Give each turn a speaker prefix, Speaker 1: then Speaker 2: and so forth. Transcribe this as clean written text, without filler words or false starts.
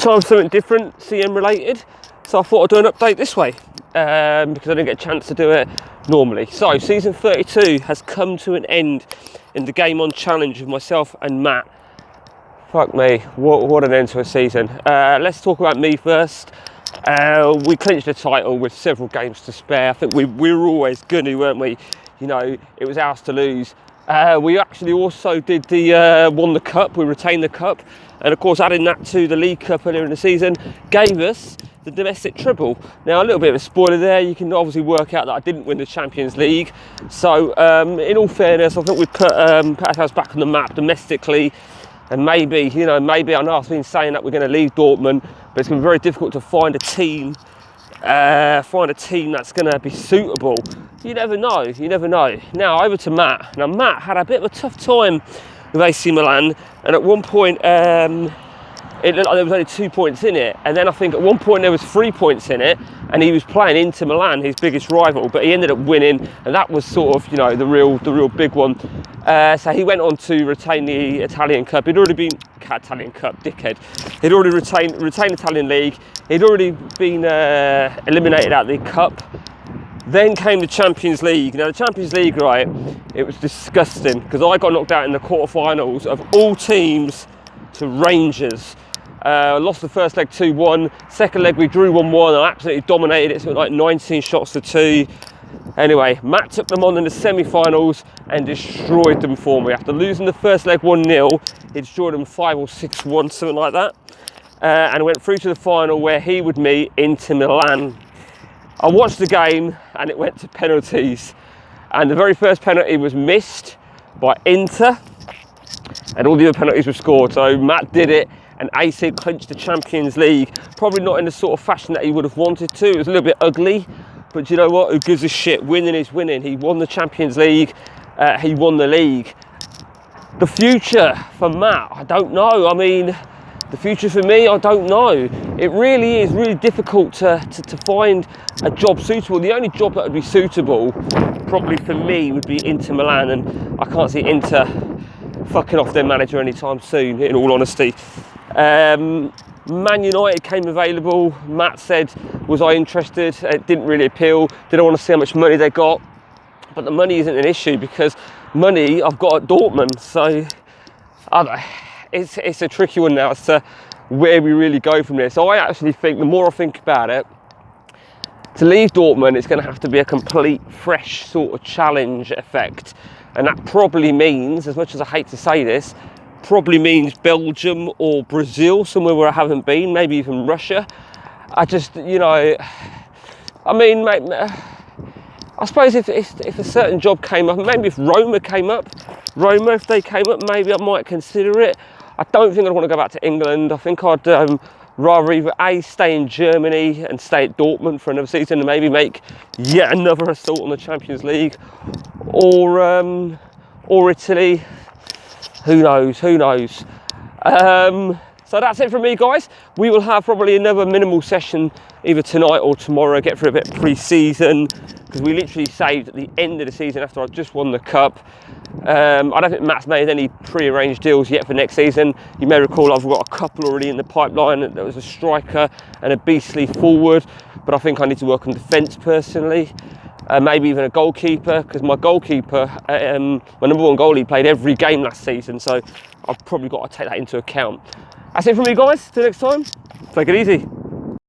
Speaker 1: time for something different, CM related. So I thought I'd do an update this way, because I didn't get a chance to do it normally. So season 32 has come to an end in the Game On Challenge with myself and Matt. Fuck me, what an end to a season. Let's talk about me first. We clinched the title with several games to spare. I think we were always going to, weren't we? You know, it was ours to lose. We actually also did won the cup. We retained the cup, and of course adding that to the League Cup earlier in the season gave us the domestic treble. Now, a little bit of a spoiler there. You can obviously work out that I didn't win the Champions League. So in all fairness, I think we put ourselves back on the map domestically. And maybe, I know I've been saying that we're going to leave Dortmund, but it's going to be very difficult to find a team that's going to be suitable. You never know. Now, over to Matt. Now, Matt had a bit of a tough time with AC Milan, and at one point, it looked like there was only 2 points in it, and then I think at one point there was 3 points in it, and he was playing Inter Milan, his biggest rival, but he ended up winning, and that was sort of, the real big one. So he went on to retain the Italian Cup. He'd already been Italian Cup, dickhead. He'd already retained Italian League. He'd already been eliminated out of the Cup. Then came the Champions League. Now the Champions League, right? It was disgusting because I got knocked out in the quarterfinals of all teams to Rangers. Lost the first leg 2-1. Second leg we drew 1-1. I absolutely dominated it. So it was like 19 shots to 2. Anyway, Matt took them on in the semi-finals and destroyed them for me. After losing the first leg 1-0, he destroyed them 5 or 6-1, something like that. And went through to the final where he would meet Inter Milan. I watched the game and it went to penalties. And the very first penalty was missed by Inter, and all the other penalties were scored. So Matt did it, and AC clinched the Champions League. Probably not in the sort of fashion that he would have wanted to. It was a little bit ugly, but you know what? Who gives a shit? Winning is winning. He won the Champions League. He won the league. The future for Matt, I don't know. I mean, the future for me, I don't know. It really is really difficult to find a job suitable. The only job that would be suitable, probably for me, would be Inter Milan, and I can't see Inter fucking off their manager anytime soon, in all honesty. Man United came available. Matt said, was I interested? It didn't really appeal. Didn't want to see how much money they got. But the money isn't an issue because money I've got at Dortmund. So it's a tricky one now as to where we really go from this. So I actually think, the more I think about it, to leave Dortmund, it's going to have to be a complete fresh sort of challenge effect. And that probably means, as much as I hate to say this, probably means Belgium or Brazil, somewhere where I haven't been, maybe even Russia. I just, I suppose if a certain job came up, maybe if Roma came up, if they came up, maybe I might consider it. I don't think I'd want to go back to England. I think I'd rather either stay in Germany and stay at Dortmund for another season and maybe make yet another assault on the Champions League, or Italy. Who knows? So that's it from me, guys. We will have probably another minimal session either tonight or tomorrow, get through a bit of pre-season, because we literally saved at the end of the season after I just won the cup. I don't think Matt's made any pre-arranged deals yet for next season. You may recall I've got a couple already in the pipeline. There was a striker and a beastly forward, but I think I need to work on defence personally. Maybe even a goalkeeper, because my goalkeeper, my number one goalie, played every game last season, so I've probably got to take that into account. That's it from me, guys. Till next time, take it easy.